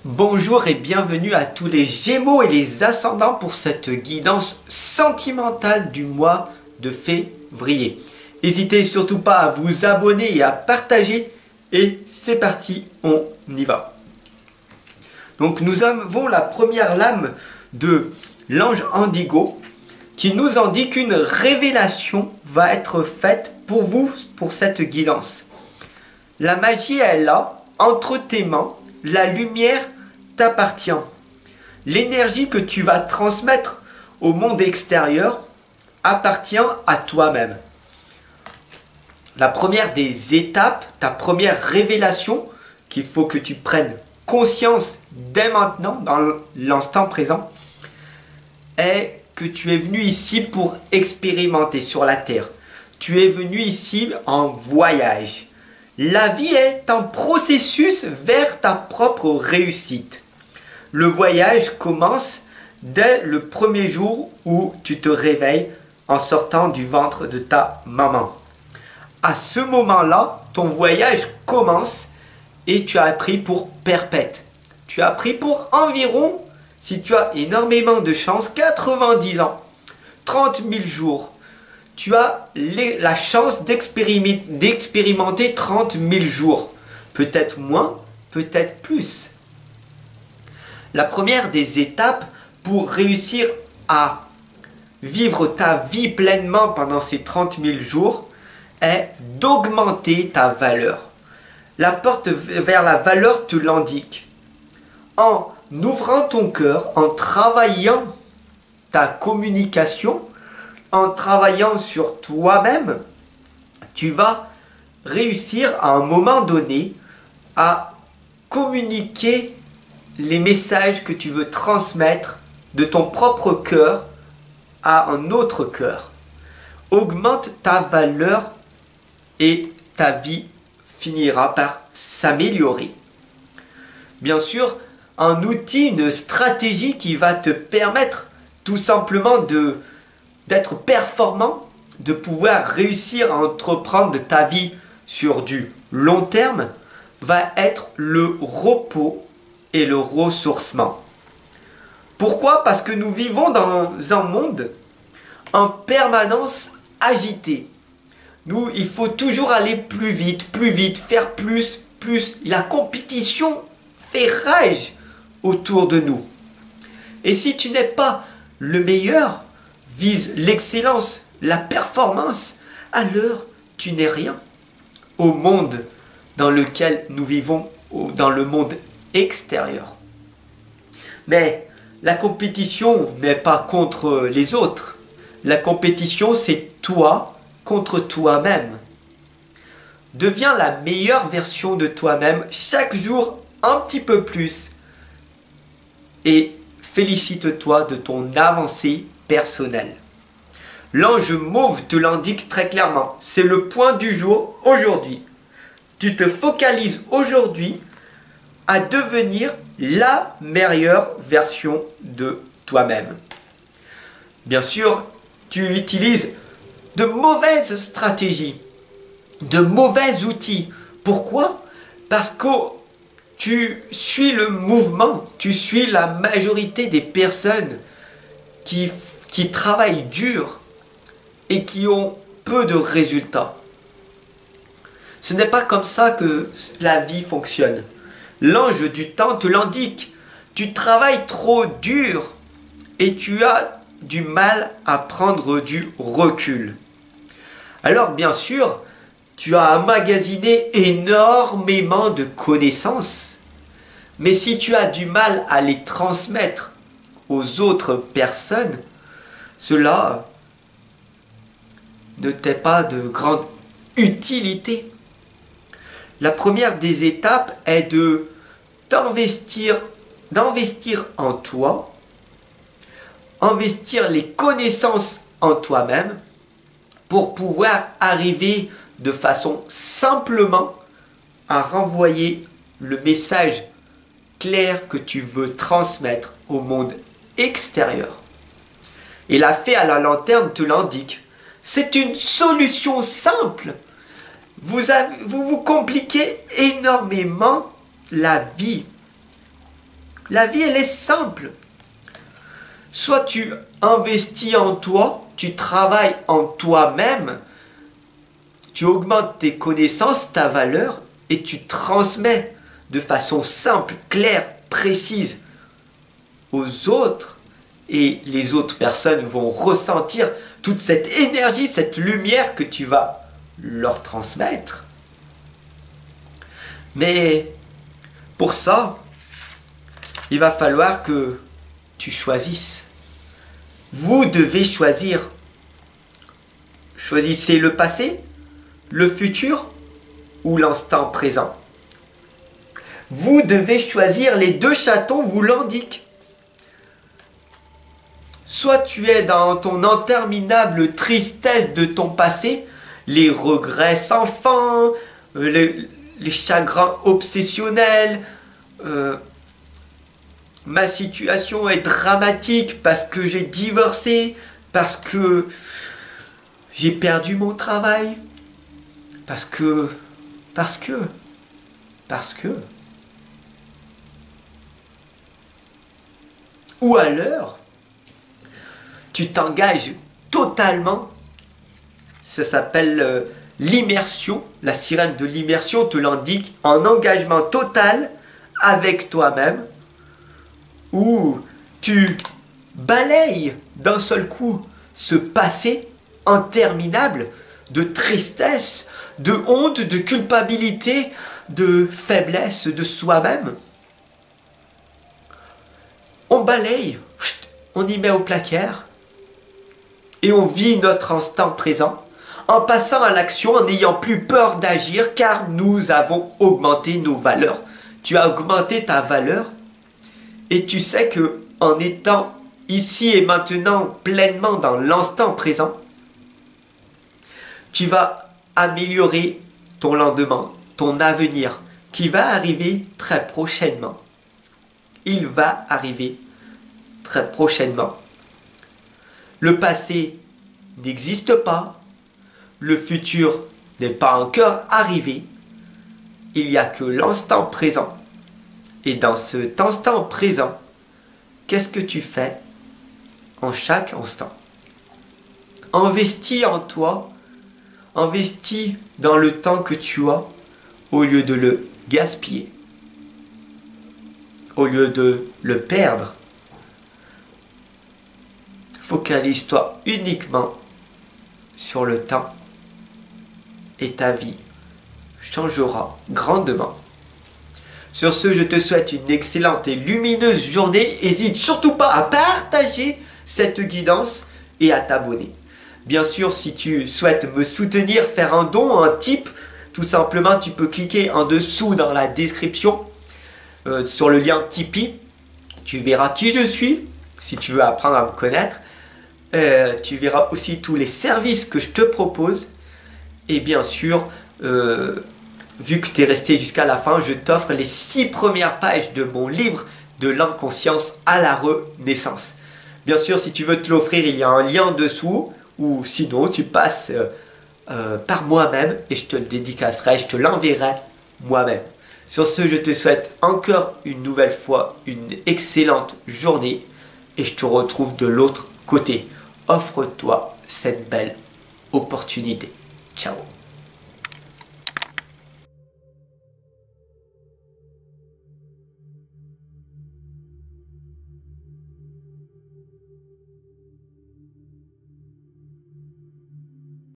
Bonjour et bienvenue à tous les Gémeaux et les Ascendants pour cette guidance sentimentale du mois de février. N'hésitez surtout pas à vous abonner et à partager. Et c'est parti, on y va. Donc nous avons la première lame de l'ange Indigo qui nous indique qu'une révélation va être faite pour vous pour cette guidance. La magie est là, entre tes mains. La lumière t'appartient. L'énergie que tu vas transmettre au monde extérieur appartient à toi-même. La première des étapes, ta première révélation qu'il faut que tu prennes conscience dès maintenant, dans l'instant présent, est que tu es venu ici pour expérimenter sur la terre. Tu es venu ici en voyage. La vie est un processus vers ta propre réussite. Le voyage commence dès le premier jour où tu te réveilles en sortant du ventre de ta maman. À ce moment-là, ton voyage commence et tu as pris pour perpète. Tu as pris pour environ, si tu as énormément de chance, 90 ans, 30 000 jours. Tu as la chance d'expérimenter 30 000 jours. Peut-être moins, peut-être plus. La première des étapes pour réussir à vivre ta vie pleinement pendant ces 30 000 jours est d'augmenter ta valeur. La porte vers la valeur te l'indique. En ouvrant ton cœur, en travaillant ta communication, en travaillant sur toi-même, tu vas réussir à un moment donné à communiquer les messages que tu veux transmettre de ton propre cœur à un autre cœur. Augmente ta valeur et ta vie finira par s'améliorer. Bien sûr, un outil, une stratégie qui va te permettre tout simplement d'être performant, de pouvoir réussir à entreprendre ta vie sur du long terme, va être le repos et le ressourcement. Pourquoi? Parce que nous vivons dans un monde en permanence agité. Il faut toujours aller plus vite, faire plus. La compétition fait rage autour de nous. Et si tu n'es pas le meilleur, vise l'excellence, la performance, alors tu n'es rien au monde dans lequel nous vivons, dans le monde extérieur. Mais la compétition n'est pas contre les autres. La compétition, c'est toi contre toi-même. Deviens la meilleure version de toi-même chaque jour un petit peu plus et félicite-toi de ton avancée personnelle. L'ange mauve te l'indique très clairement. C'est le point du jour aujourd'hui. Tu te focalises aujourd'hui à devenir la meilleure version de toi-même. Bien sûr, tu utilises de mauvaises stratégies, de mauvais outils. Pourquoi? Parce que tu suis le mouvement, tu suis la majorité des personnes qui travaillent dur et qui ont peu de résultats. Ce n'est pas comme ça que la vie fonctionne. L'ange du temps te l'indique. Tu travailles trop dur et tu as du mal à prendre du recul. Alors bien sûr, tu as emmagasiné énormément de connaissances, mais si tu as du mal à les transmettre aux autres personnes, cela ne t'est pas de grande utilité. La première des étapes est d'investir en toi, investir les connaissances en toi-même pour pouvoir arriver de façon simplement à renvoyer le message clair que tu veux transmettre au monde extérieur. Et la fée à la lanterne te l'indique. C'est une solution simple. Vous vous compliquez énormément la vie. La vie, elle est simple. Soit tu investis en toi, tu travailles en toi-même, tu augmentes tes connaissances, ta valeur, et tu transmets de façon simple, claire, précise aux autres. Et les autres personnes vont ressentir toute cette énergie, cette lumière que tu vas leur transmettre. Mais pour ça, il va falloir que tu choisisses. Vous devez choisir. Choisissez le passé, le futur ou l'instant présent. Vous devez choisir, les deux chatons vous l'indiquent. Soit tu es dans ton interminable tristesse de ton passé, les regrets sans fin, les chagrins obsessionnels, ma situation est dramatique parce que j'ai divorcé, parce que j'ai perdu mon travail, parce que. Ou alors, tu t'engages totalement, ça s'appelle l'immersion, la sirène de l'immersion te l'indique, en engagement total avec toi-même, où tu balayes d'un seul coup ce passé interminable de tristesse, de honte, de culpabilité, de faiblesse de soi-même. On balaye, on y met au placard et on vit notre instant présent en passant à l'action, en n'ayant plus peur d'agir car nous avons augmenté nos valeurs. Tu as augmenté ta valeur et tu sais que en étant ici et maintenant pleinement dans l'instant présent, tu vas améliorer ton lendemain, ton avenir qui va arriver très prochainement. Il va arriver très prochainement. Le passé n'existe pas. Le futur n'est pas encore arrivé. Il n'y a que l'instant présent. Et dans cet instant présent, qu'est-ce que tu fais en chaque instant? Investis en toi, investis dans le temps que tu as au lieu de le gaspiller, au lieu de le perdre. Focalise-toi uniquement sur le temps et ta vie changera grandement. Sur ce, je te souhaite une excellente et lumineuse journée. N'hésite surtout pas à partager cette guidance et à t'abonner. Bien sûr, si tu souhaites me soutenir, faire un don, un tip, tout simplement, tu peux cliquer en dessous dans la description sur le lien Tipeee. Tu verras qui je suis, si tu veux apprendre à me connaître. Tu verras aussi tous les services que je te propose. Et bien sûr, vu que tu es resté jusqu'à la fin, je t'offre les 6 premières pages de mon livre de l'inconscience à la renaissance. Bien sûr, si tu veux te l'offrir, il y a un lien en dessous. Ou sinon, tu passes par moi-même et je te le dédicacerai, je te l'enverrai moi-même. Sur ce, je te souhaite encore une nouvelle fois une excellente journée et je te retrouve de l'autre côté. Offre-toi cette belle opportunité. Ciao.